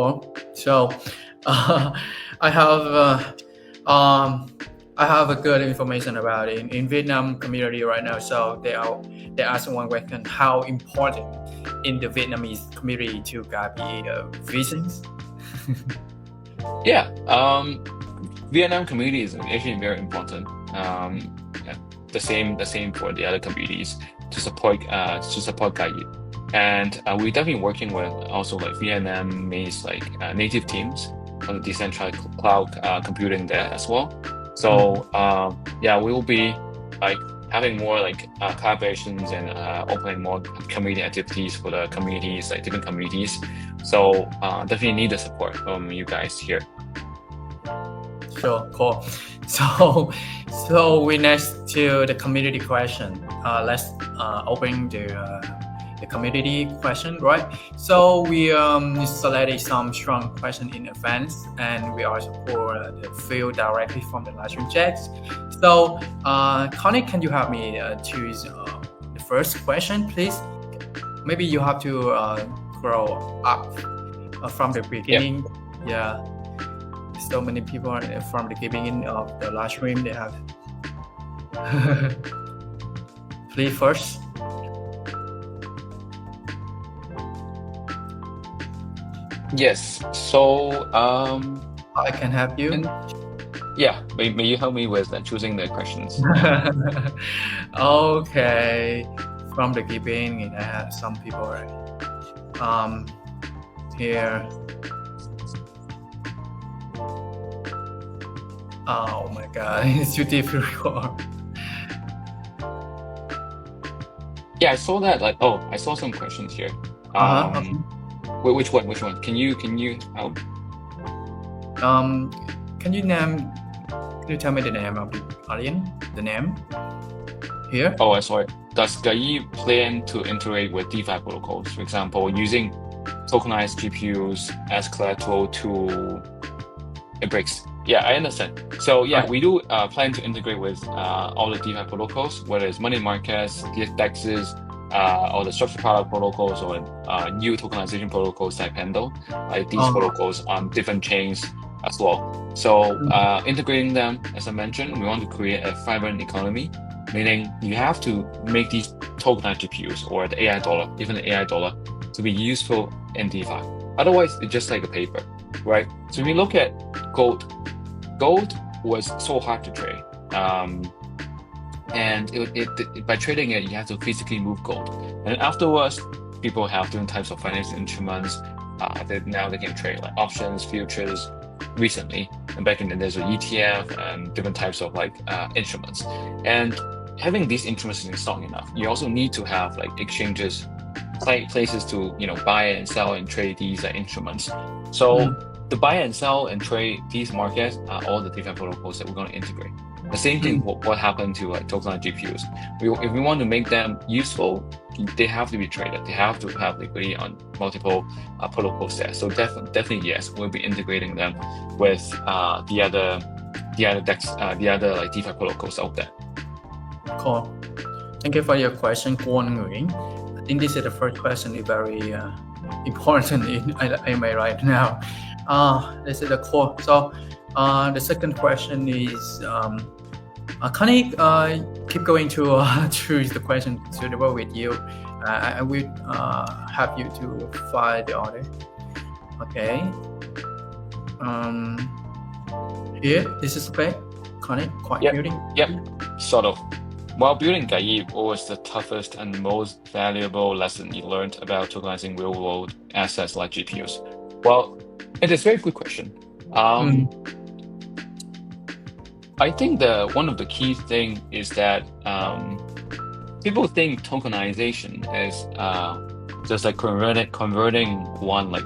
Cool. So, I have I have a good information about it in Vietnam community right now. So they ask one question: how important in the Vietnamese community to GAIB visions? Yeah, Vietnam community is actually very important. Yeah, the same for the other communities to support GAIB. And we're definitely working with also like Vietnamese like native teams on the decentralized cloud computing there as well. So yeah, we will be like having more like collaborations and opening more community activities for the communities, like different communities. So definitely need the support from you guys here. Sure, cool. So we next to the community question. Let's open the community question, right? So we selected some strong question in advance, and we also pour the field directly from the live stream chats. So, Connie, can you help me choose the first question, please? Maybe you have to grow up from the beginning. Yep. Yeah. So many people from the beginning of the live stream, they have. Please first. Yes. So I can help you. Yeah, may you help me with choosing the questions? Okay. From the beginning, I have some people already. Here. Oh my God, it's too difficult. Yeah, I saw that. Like, oh, I saw some questions here. Okay. Which one? Can you help? Can you tell me the name of the audience? The name here? Oh, I saw it. Does GAIB plan to integrate with DeFi protocols, for example, using tokenized GPUs as collateral to bricks? Yeah, I understand. So yeah, we do plan to integrate with all the DeFi protocols, whether it's money markets, DEXs, or the structured product protocols, or new tokenization protocols like Pendle, like these protocols on different chains as well. So integrating them, as I mentioned, we want to create a vibrant economy, meaning you have to make these tokenized GPUs or the AI dollar, even the AI dollar, to be useful in DeFi. Otherwise, it's just like a paper, right? So if you look at gold was so hard to trade. And by trading it, you have to physically move gold. And afterwards, people have different types of financial instruments that now they can trade, like options, futures, recently. And back in the days of ETF and different types of like instruments. And having these instruments is not enough. You also need to have like exchanges, places to buy and sell and trade these instruments. So to buy and sell and trade these markets are all the different protocols that we're going to integrate. The same thing what happened to tokenized GPUs. If we want to make them useful, they have to be traded. They have to have liquidity on multiple protocols there. So definitely yes, we'll be integrating them with the other like DeFi protocols out there. Cool. Thank you for your question, Kwon Nguyen. I think this is the first question is very important in my right now. This is the core. So the second question is, can I keep going to choose the question suitable with you? I will have you to find the order. Okay. Here, this is okay. Connect, quite building. Yep, sort of. While building GAIB, what was the toughest and most valuable lesson you learned about tokenizing real-world assets like GPUs? Well, it is a very good question. I think one of the key thing is that people think tokenization is just like converting one like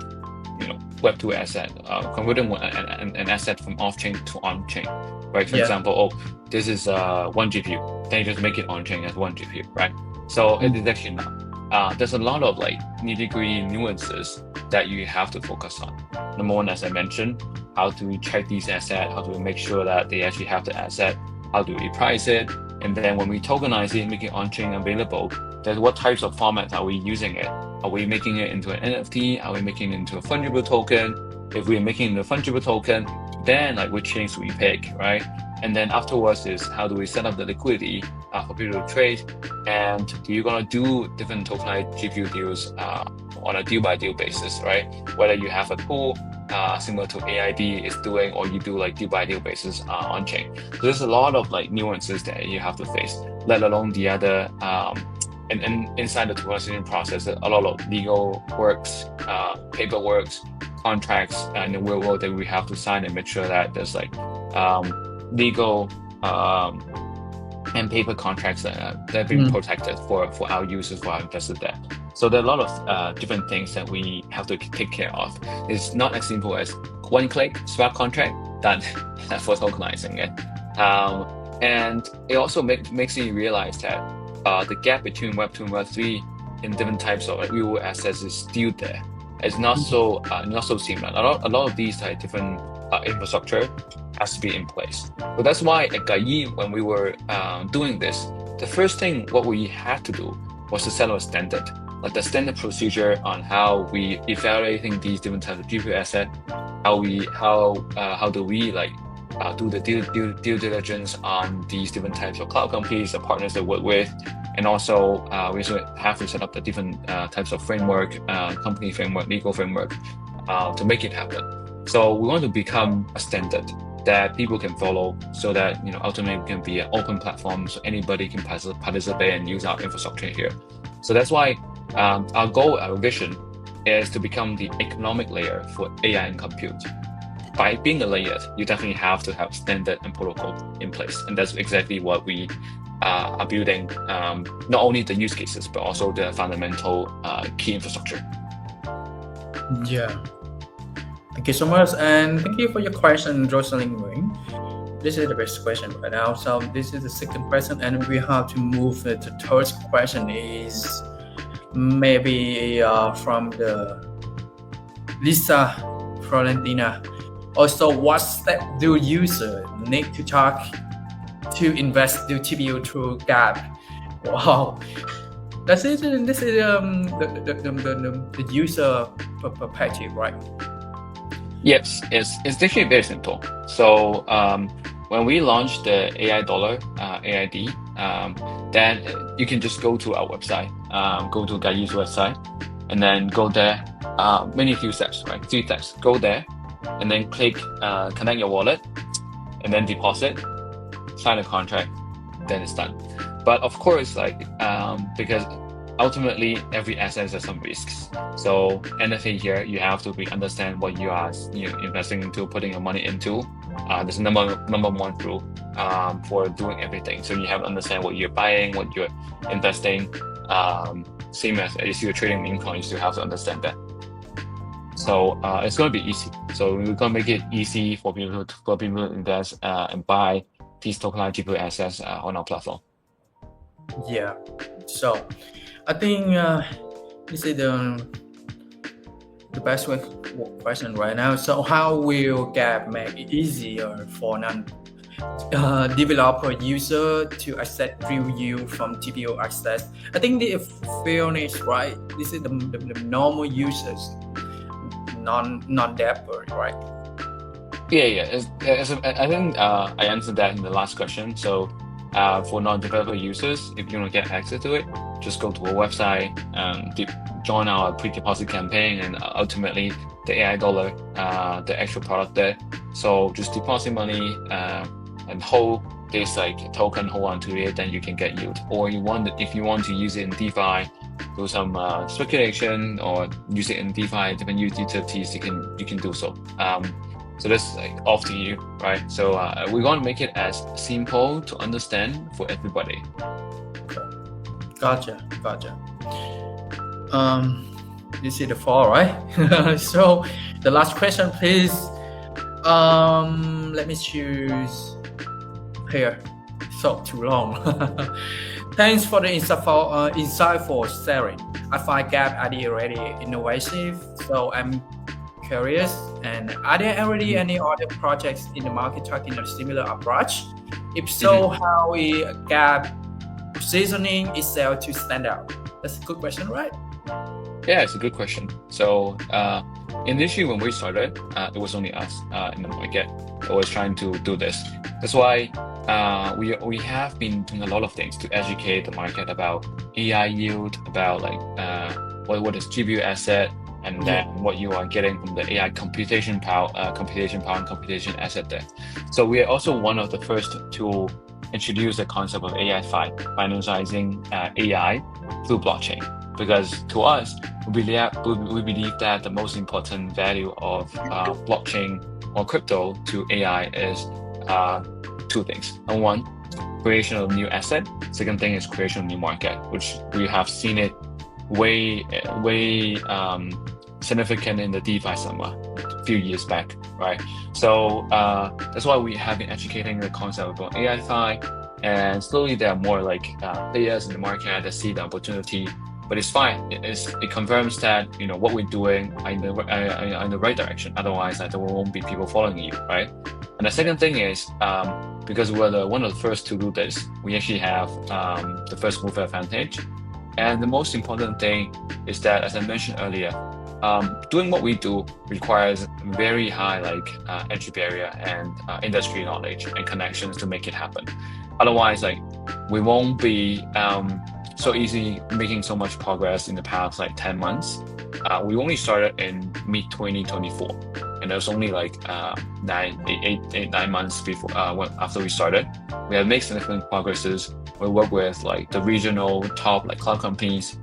Web2 asset, converting an asset from off-chain to on-chain, right? For example, this is one GPU, then you just make it on-chain as one GPU, right? So it is actually not. There's a lot of like nitty-gritty nuances that you have to focus on. Number one, as I mentioned, how do we check these assets? How do we make sure that they actually have the asset? How do we price it? And then when we tokenize it, make it on-chain available, then what types of formats are we using it? Are we making it into an NFT? Are we making it into a fungible token? If we're making the fungible token, then like which chains do we pick, right? And then afterwards is how do we set up the liquidity for people to trade, and do you gonna do different tokenized GPU deals on a deal by deal basis, right? Whether you have a pool similar to AID is doing, or you do like deal by deal basis on chain. So there's a lot of like nuances that you have to face, let alone the other and inside the tokenization process, a lot of legal works, paperwork, contracts in the real world that we have to sign and make sure that there's like legal and paper contracts that have been protected for our users, for our investors there. So there are a lot of different things that we have to take care of. It's not as simple as one click swap contract done for tokenizing it. And it also makes you realize that the gap between Web 2 and Web 3 in different types of real assets is still there. It's not so seamless. A lot of these different infrastructure has to be in place. So that's why at GAIB, when we were doing this, the first thing what we had to do was to set up a standard, like the standard procedure on how we evaluating these different types of GPU asset, how do we like do the due diligence on these different types of cloud companies, the partners they work with, and also we also have to set up the different types of framework, company framework, legal framework to make it happen. So we want to become a standard that people can follow, so that ultimately it can be an open platform, so anybody can participate and use our infrastructure here. So that's why our goal, our vision, is to become the economic layer for AI and compute. By being a layer, you definitely have to have standard and protocol in place, and that's exactly what we are building. Not only the use cases, but also the fundamental key infrastructure. Yeah. Thank you so much, and thank you for your question, Rosalind Nguyen. This is the best question right now. So this is the second question, and we have to move to the third question. Is maybe from the Lisa Florentina. Also, what step do users need to talk to invest their TPU through GAIB? Wow, this is the user perspective, right? Yes, it's actually very simple. So when we launched the AI dollar AID, then you can just go to our website, go to GAIB's website, and then go there. Few steps, right? 3 steps. Go there, and then click connect your wallet, and then deposit, sign a contract, then it's done. But of course, because ultimately every asset has some risks. So anything here, you have to understand what you are investing into, putting your money into. There's number one rule for doing everything. So you have to understand what you're buying, what you're investing. Same as you're trading meme coins, you have to understand that. So it's going to be easy. So we're going to make it easy for people to invest and buy these tokenized GPU assets on our platform. Yeah. So I think this is the best question right now. So how will GAIB make it easier for non-developer user to access real yield from TPU access? I think the fairness, right? This is the normal users, non-developer, right? Yeah. I think I answered that in the last question. So for non-developer users, if you want to get access to it, just go to our website, join our pre-deposit campaign, and ultimately the AI dollar, the actual product there. So just deposit money and hold this token, hold on to it, then you can get yield. Or if you want to use it in DeFi, do some speculation, or use it in DeFi, different utilities, you can do so. So that's off to you, right? So we want to make it as simple to understand for everybody. Gotcha. This is the 4, right? So the last question, please. Let me choose here. So too long. Thanks for the insightful sharing. I find GAIB idea really innovative, so I'm curious. And are there already any other projects in the market taking a similar approach? If so, how is GAIB positioning itself to stand out? That's a good question, right? Yeah, it's a good question. So initially when we started, it was only us in the market that was trying to do this. That's why we have been doing a lot of things to educate the market about AI yield, about like what is GPU asset, and then what you are getting from the AI computation power and computation asset there. So we are also one of the first to introduce the concept of AI financializing AI through blockchain. Because to us, we believe that the most important value of blockchain or crypto to AI is two things. Number one, creation of new asset. Second thing is creation of new market, which we have seen it way significant in the DeFi summer a few years back, right? So that's why we have been educating the concept about AI, and slowly there are more like players in the market that see the opportunity. But it's fine. It confirms that what we're doing in the right direction. Otherwise, there won't be people following you, right? And the second thing is because we're one of the first to do this, we actually have the first mover advantage. And the most important thing is that, as I mentioned earlier, doing what we do requires very high entry barrier and industry knowledge and connections to make it happen. Otherwise, we won't be so easy making so much progress in the past 10 months. We only started in mid-2024, and it was only 9 months before after we started. We have made significant progresses. We work with the regional top cloud companies.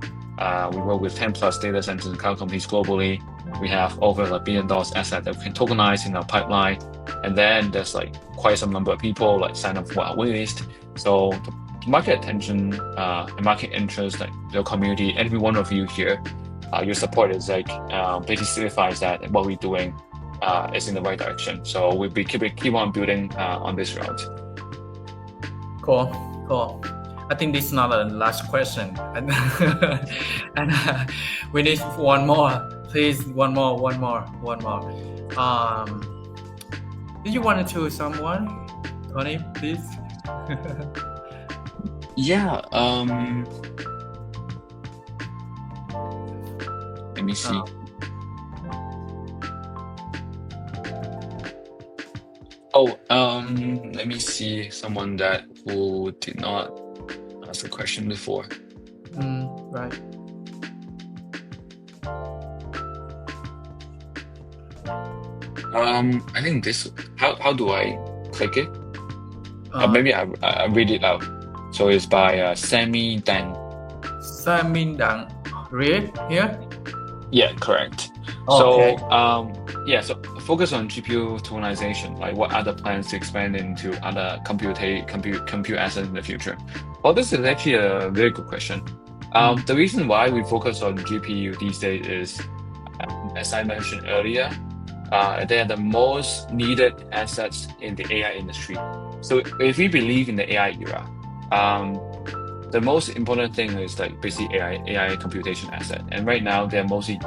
We work with 10 plus data centers and cloud companies globally. We have over $1 billion asset that we can tokenize in our pipeline. And then there's quite some number of people sign up for our waitlist. So the market attention and market interest, the community, every one of you here, your support is basically signifies that what we're doing is in the right direction. So we'll be keep on building on this route. Cool. I think this is not the last question, and we need one more. Please, one more. Do you want to choose someone, Kony, please? Yeah. Let me see. Let me see someone who did not ask the question before. Right. I think this. How do I click it? Maybe I read it out. So it's by Sammy Dang. Sammy Dang. Read here? Yeah, correct. Okay. So focus on GPU tokenization. What other plans to expand into other compute assets in the future? Well, this is actually a very good question. The reason why we focus on GPU these days is, as I mentioned earlier, they are the most needed assets in the AI industry. So if we believe in the AI era, the most important thing is basically AI computation asset. And right now, the mostly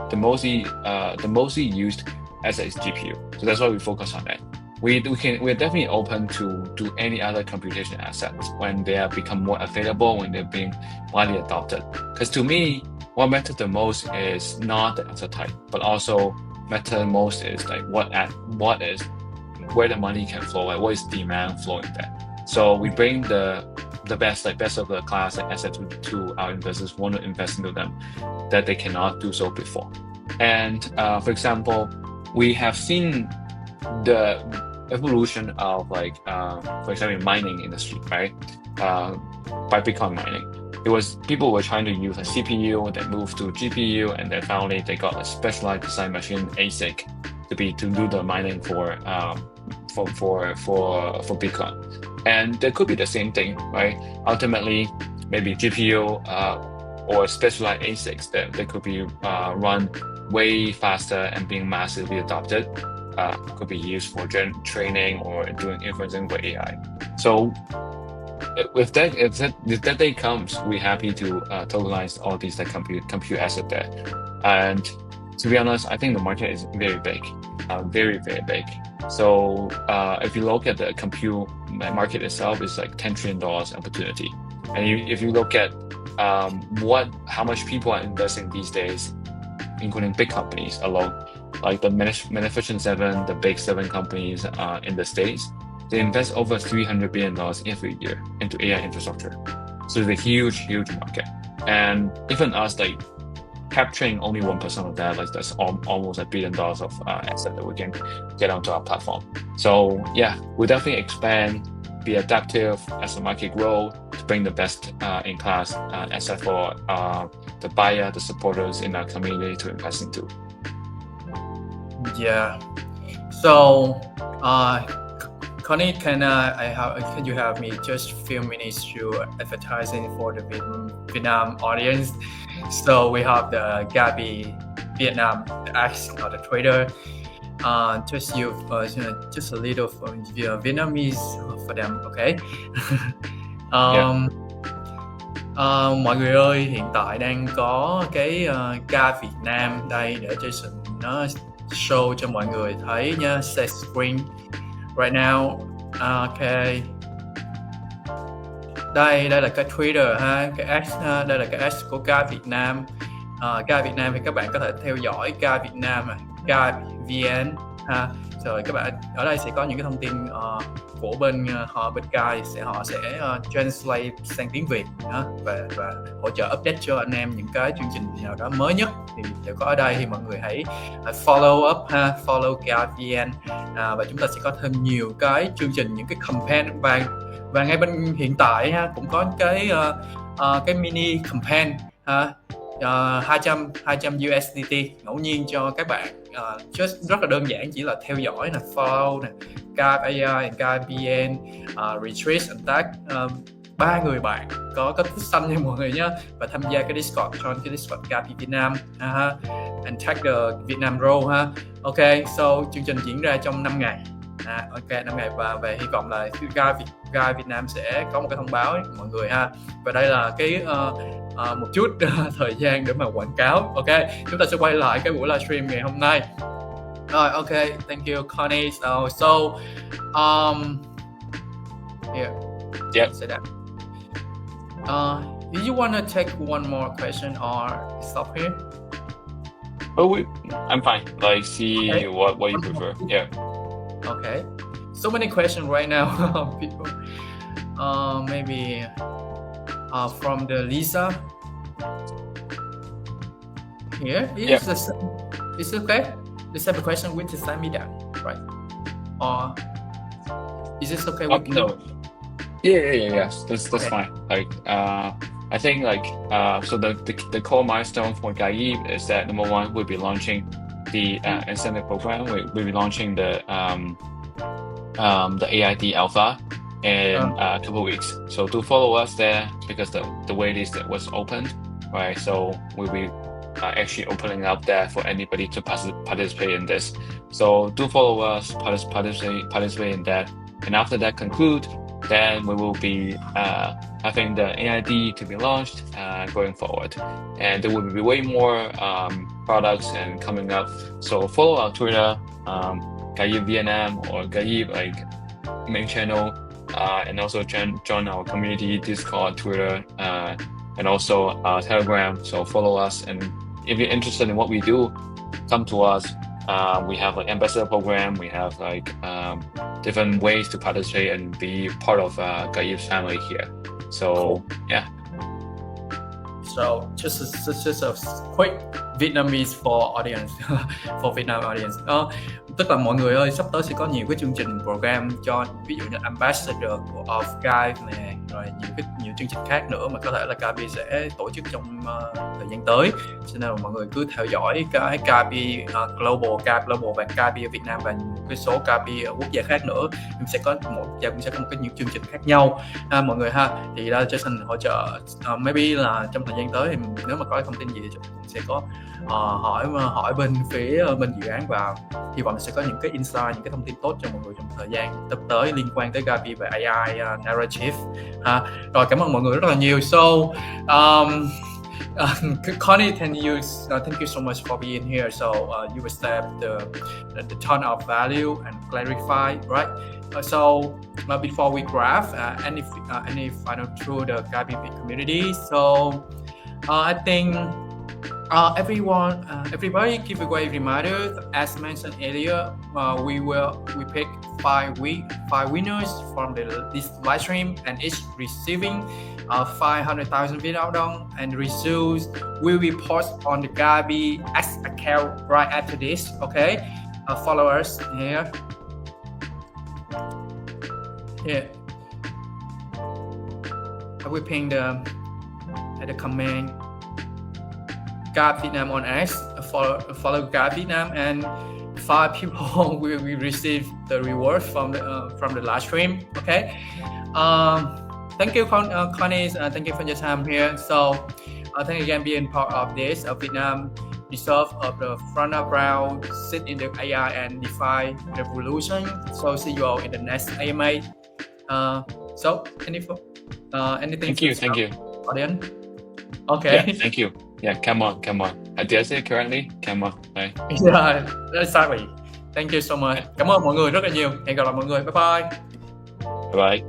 used asset is GPU. So that's why we focus on that. We're definitely open to do any other computation assets when they have become more available, when they're being widely adopted. Because to me, what matters the most is not the asset type, but also matter most is what is where the money can flow, what is demand flowing there. So we bring the best of the class assets to our investors who want to invest into them that they cannot do so before. And for example, we have seen the evolution of for example, mining industry, right? By Bitcoin mining. It was people were trying to use a CPU, then move to GPU, and then finally they got a specialized design machine ASIC to do the mining for Bitcoin. And there could be the same thing, right? Ultimately, maybe GPU or specialized ASICs that they could be run way faster and being massively adopted. Could be used for training or doing inferencing for AI. So if that day comes, we're happy to tokenize all these compute asset there. And to be honest, I think the market is very big, very, very big. So if you look at the compute market itself, it's $10 trillion opportunity. And if you look at how much people are investing these days, including big companies alone, like the Magnificent Seven, the big seven companies in the States, they invest over $300 billion every year into AI infrastructure. So it's a huge, huge market. And even us, like capturing only 1% of that, like that's almost $1 billion of asset that we can get onto our platform. So yeah, we'll definitely expand, be adaptive as the market grow to bring the best in class asset for the buyer, the supporters in our community to invest into. Yeah. So, Kony, can you have me just a few minutes to advertising for the Vietnam audience? So we have the GAIB Vietnam, the X or the Twitter. Just just a little for Vietnamese for them, okay? Mọi người ơi, hiện tại đang có cái GAIB Việt Nam đây để Jason nó show cho mọi người thấy nha. Set screen right now. Okay. Đây là cái Twitter ha, cái X ha, đây là cái X của GAIB Việt Nam. GAIB Việt Nam thì các bạn có thể theo dõi GAIB Việt Nam, GAIB VN ha. Rồi các bạn ở đây sẽ có những cái thông tin của bên GAIB họ sẽ translate sang tiếng Việt đó, và hỗ trợ update cho anh em những cái chương trình nào đó mới nhất thì đều có ở đây. Thì mọi người hãy follow up ha, follow GAIB VN và chúng ta sẽ có thêm nhiều cái chương trình, những cái campaign và ngay bên hiện tại ha cũng có cái mini campaign ha, 200 USDT ngẫu nhiên cho các bạn. Just rất là đơn giản, chỉ là theo dõi nè, follow nè, GAIB AI, GAIB VN, retweet and tag 3 người bạn có thích xanh nha mọi người nhé, và tham gia cái Discord, join cái Discord GAIB Việt Nam and tag the Vietnam row ha. Ok, so chương trình diễn ra trong 5 ngày. Ok, 5 ngày và hy vọng là GAIB Việt Nam sẽ có một cái thông báo ấy, mọi người ha. Và đây là cái một chút thời gian để mà quảng cáo. Ok, chúng ta sẽ quay lại cái buổi livestream ngày hôm nay. Rồi, ok, thank you Kony. Here. Yeah. Say that. Do you want to take one more question or stop here? Oh, I'm fine. Like, see okay. what you prefer. Yeah. Okay. So many questions right now, people. Maybe from the Lisa. Here is it's okay. The same question with the same media, right? Or is this okay with you? No. Yeah. That's okay. Fine. Like, I think like so the core milestone for GAIB is that number one, we'll be launching the incentive program. We'll be launching the AID Alpha in a couple of weeks. So do follow us there because the waitlist was opened, right? So we'll be actually opening up there for anybody to participate in this. So do follow us, participate in that. And after that conclude, then we will be having the AID to be launched going forward. And there will be way more products and coming up. So follow our Twitter, GAIB Vietnam or GAIB like main channel, and also join our community Discord, Twitter, and also Telegram. So follow us, and if you're interested in what we do, come to us. We have like ambassador program. We have like different ways to participate and be part of GAIB's family here. So yeah. So just a quick Vietnamese for audience, for Vietnam audience. Tức là mọi người ơi, sắp tới sẽ có nhiều cái chương trình program cho ví dụ như ambassador of GAIB này, rồi nhiều chương trình khác nữa mà có thể là GAIB sẽ tổ chức trong thời gian tới. Cho nên là mọi người cứ theo dõi cái GAIB Global và GAIB ở Việt Nam và một cái số GAIB ở quốc gia khác nữa. Mình sẽ có mỗi quốc gia cũng sẽ có một cái những chương trình khác nhau mọi người ha. Thì đó Jason hỗ trợ maybe là trong thời gian tới thì nếu mà có thông tin gì thì cũng sẽ có hỏi bên phía bên dự án và hy vọng sẽ có những cái insight, những cái thông tin tốt cho mọi người trong thời gian sắp tới liên quan tới GAIB và AI narrative ha. Rồi cảm ơn mọi người rất là nhiều. So Kony, thank you so much for being here. So you will step the ton of value and clarify, right? So before we grab any final through the GAIB community, so I think Everybody giveaway reminder. As mentioned earlier, we pick five winners from this live stream, and each receiving 500,000 Vietnam dong, and results will be posted on the GAIB X account right after this. Okay, follow us here. Here, I will ping the comment. GAIB Vietnam on X, follow GAIB Vietnam, and 5 people will receive the reward from the live stream. Okay. Thank you, Kony. Thank you for your time here. So, thank you again being part of this. Vietnam deserve of the front of round, sit in the AI and DeFi revolution. So, see you all in the next AMA. So, anything? Thank you, audience. Okay. Yeah, thank you. Yeah, come on. Did I say currently? Come on. Right. Yeah, exactly. Thank you so much. Cảm ơn mọi người rất là nhiều. Hẹn gặp lại mọi người. Bye bye. Bye.